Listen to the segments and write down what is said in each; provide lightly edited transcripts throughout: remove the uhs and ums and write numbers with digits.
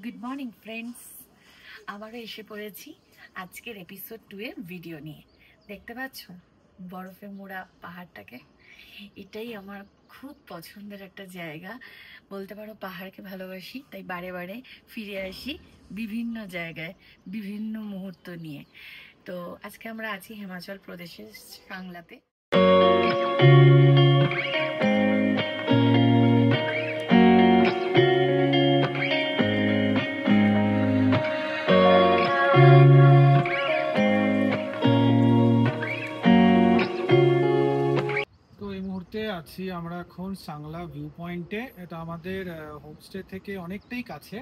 Good morning friends, আবারও এসে পড়েছি আজকের এপিসোড 2 এর ভিডিও নিয়ে। দেখতে পাচ্ছ বরফে মোড়া পাহাড়টাকে? এটাই আমার খুব পছন্দের একটা জায়গা, বলতে পারো পাহাড়কে ভালোবাসি, তাই বারে বারে ফিরে আসি বিভিন্ন জায়গায় বিভিন্ন মুহূর্ত নিয়ে। তো আজকে আমরা আছি হিমাচল প্রদেশের সাংলাতে। আছি আমরা এখন সাংলা ভিউ পয়েন্টে। এটা আমাদের হোমস্টে থেকে অনেকটাই কাছে।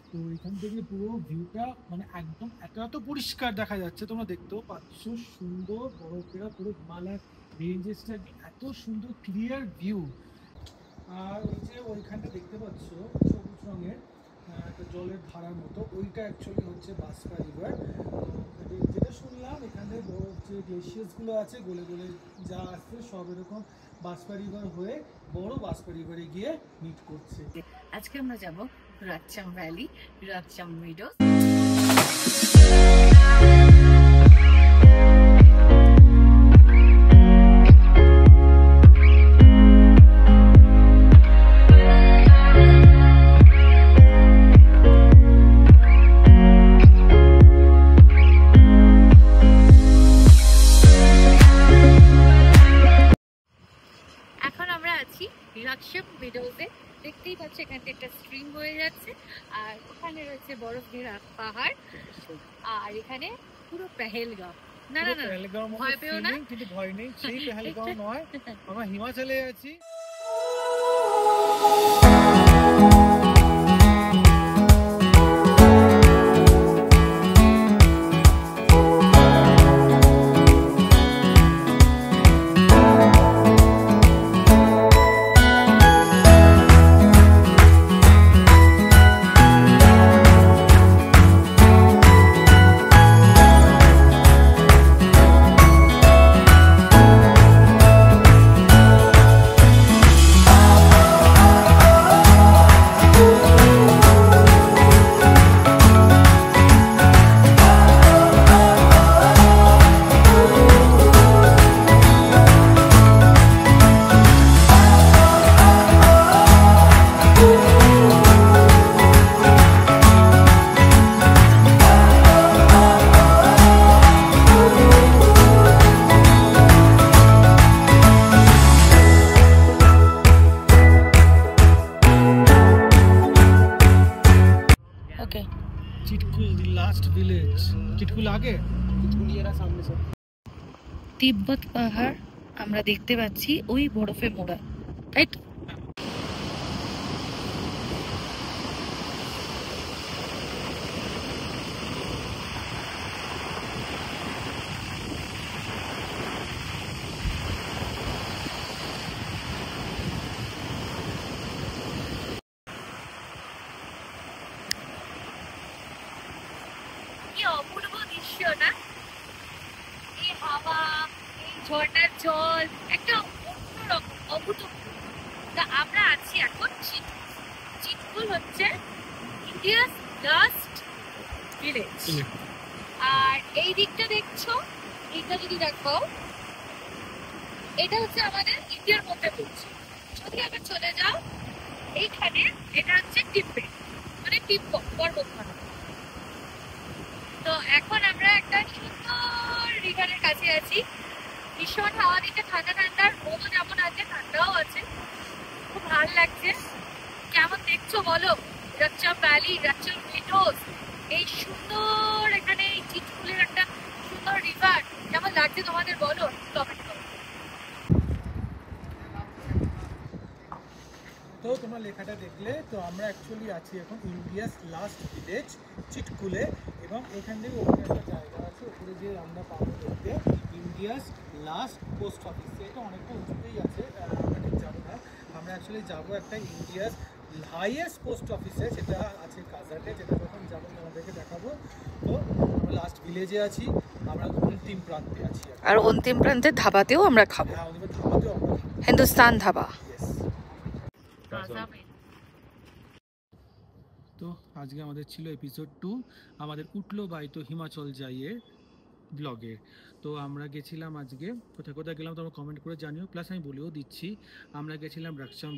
তো এখান থেকে পুরো ভিউটা মানে একদম এত পরিষ্কার দেখা যাচ্ছে, তোমরা দেখতেও পাচ্ছ। সুন্দর বরফেরা পুরো হিমালয় রেঞ্জেসটা, এত সুন্দর ক্লিয়ার ভিউ। আর ওই যে ওইখানটা দেখতে পাচ্ছ সবুজ রঙের একটা জলের ধারার মতো, ওইটা অ্যাকচুয়ালি হচ্ছে বাস্পা রিভার। তো যেটা শুনলাম এখানে বড় যে গ্লেশিয়াসগুলো আছে গলে গলে যা আসছে সব এরকম বাস্পা রিভার হয়ে বড় বাস্পা রিভারে গিয়ে মিট করছে। আজকে আমরা যাব রাকচাম ভ্যালি, রাকচাম মিডোস। রাকচাম মিডোসে দেখতেই পাচ্ছ এখানে একটা স্ট্রিম বয়ে যাচ্ছে, আর ওখানে রয়েছে বরফ ঘেরা পাহাড়, আর এখানে পুরো পেহেলগাঁও। না না না, ভয় পেও না, কিন্তু ভয় নেই, সেই পেহেলগাঁও নয়, আমরা হিমাচলে আছি। তিব্বত পাহাড় আমরা দেখতে পাচ্ছি ওই বরফে মোড়া, তাই তো? কি অপূর্ব দৃশ্য না? এই হাওয়া, এই ঝর্ণার জল, একটা অন্যরকম অভূতপূর্ব। তা আমরা আছি এখন চিটকুল। চিটকুল হচ্ছে ইন্ডিয়াস লাস্ট ভিলেজ। আর এই দিকটা দেখছো, এইটা যদি দেখো, এটা হচ্ছে আমাদের ইন্ডিয়ার মধ্যে পড়ছে। যদি আবার চলে যাও এইখানে, এটা হচ্ছে টিব্বেট, মানে তিব্বত পর্বতমালা। তো এখন আমরা একটা সুন্দর রিভারের কাছে আছি। ভীষণ হাওয়া দিচ্ছে, ঠান্ডা ঠান্ডা, রোদও যেমন আছে ঠান্ডাও আছে, খুব ভালো লাগছে। কেমন দেখছো বলো রাকচাম ভ্যালি, রাকচাম মিডোস, এই সুন্দর এখানে এই চিটকুলের একটা সুন্দর রিভার, কেমন লাগছে তোমাদের বলো, কমেন্ট করো। তো তোমরা লেখাটা দেখলে, তো আমরা অ্যাকচুয়ালি আছি এখন ইন্ডিয়াস লাস্ট ভিলেজ চিটকুলে, এবং এখান থেকে ওখানে একটা জায়গা আছে, ওপরে যে আমরা পাবো দেখতে ইন্ডিয়াস লাস্ট পোস্ট অফিস। এটা অনেকটা উঁচুতেই আছে, আমরা ঠিক যাবো না, আমরা অ্যাকচুয়ালি যাবো একটা ইন্ডিয়াস হাইয়েস্ট পোস্ট অফিসে, যেটা আছে কাজাটে, যেটা যখন যাবো তোমাদেরকে দেখাবো। তো আমরা লাস্ট ভিলেজে আছি, আমরা অন্তিম প্রান্তে আছি, আর অন্তিম প্রান্তের ধাবাতেও আমরা খাবো। হ্যাঁ, ধাবাতেও আমরা হিন্দুস্তান ধাবা। তো আজকে আমাদের ছিল এপিসোড 2, আমাদের উঠলো বাইতো হিমাচল যাইয়ে ব্লগে। তো আমরা গেছিলাম আজকে, কোথায় কোথায় গেলাম তোমরা কমেন্ট করে জানিও, প্লাস আমি বলেও দিচ্ছি আমরা গেছিলাম রাকচাম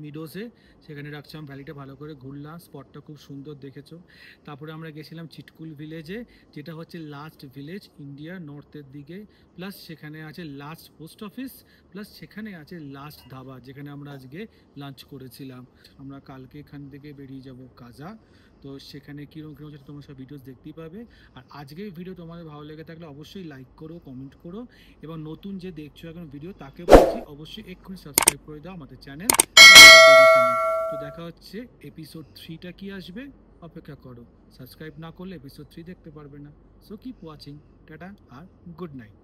মিডোসে, সেখানে রাকচাম ভ্যালিটা ভালো করে ঘুরলাম, স্পটটা খুব সুন্দর দেখেছো। তারপরে আমরা গেছিলাম চিটকুল ভিলেজে, যেটা হচ্ছে লাস্ট ভিলেজ ইন্ডিয়ার নর্থের দিকে, প্লাস সেখানে আছে লাস্ট পোস্ট অফিস, প্লাস সেখানে আছে লাস্ট ধাবা যেখানে আমরা আজকে লাঞ্চ করেছিলাম। আমরা কালকে এখান থেকে বেরিয়ে যাব কাজা, তো সেখানে কীরকম কীরকম সেটা তোমরা সব ভিডিওস দেখতেই পাবে। আর আজকের ভিডিও তোমাদের ভালো লেগে থাকলে অবশ্যই লাইক করো, কমেন্ট করো, এবং নতুন যে দেখছো এখন ভিডিও তাকে বলছি অবশ্যই এক্ষুনি সাবস্ক্রাইব করে দাও আমাদের চ্যানেল। তো দেখা হচ্ছে এপিসোড 3টা কি আসবে, অপেক্ষা করো। সাবস্ক্রাইব না করলে এপিসোড 3 দেখতে পারবে না। সো কিপ ওয়াচিং, টাটা আর গুড নাইট।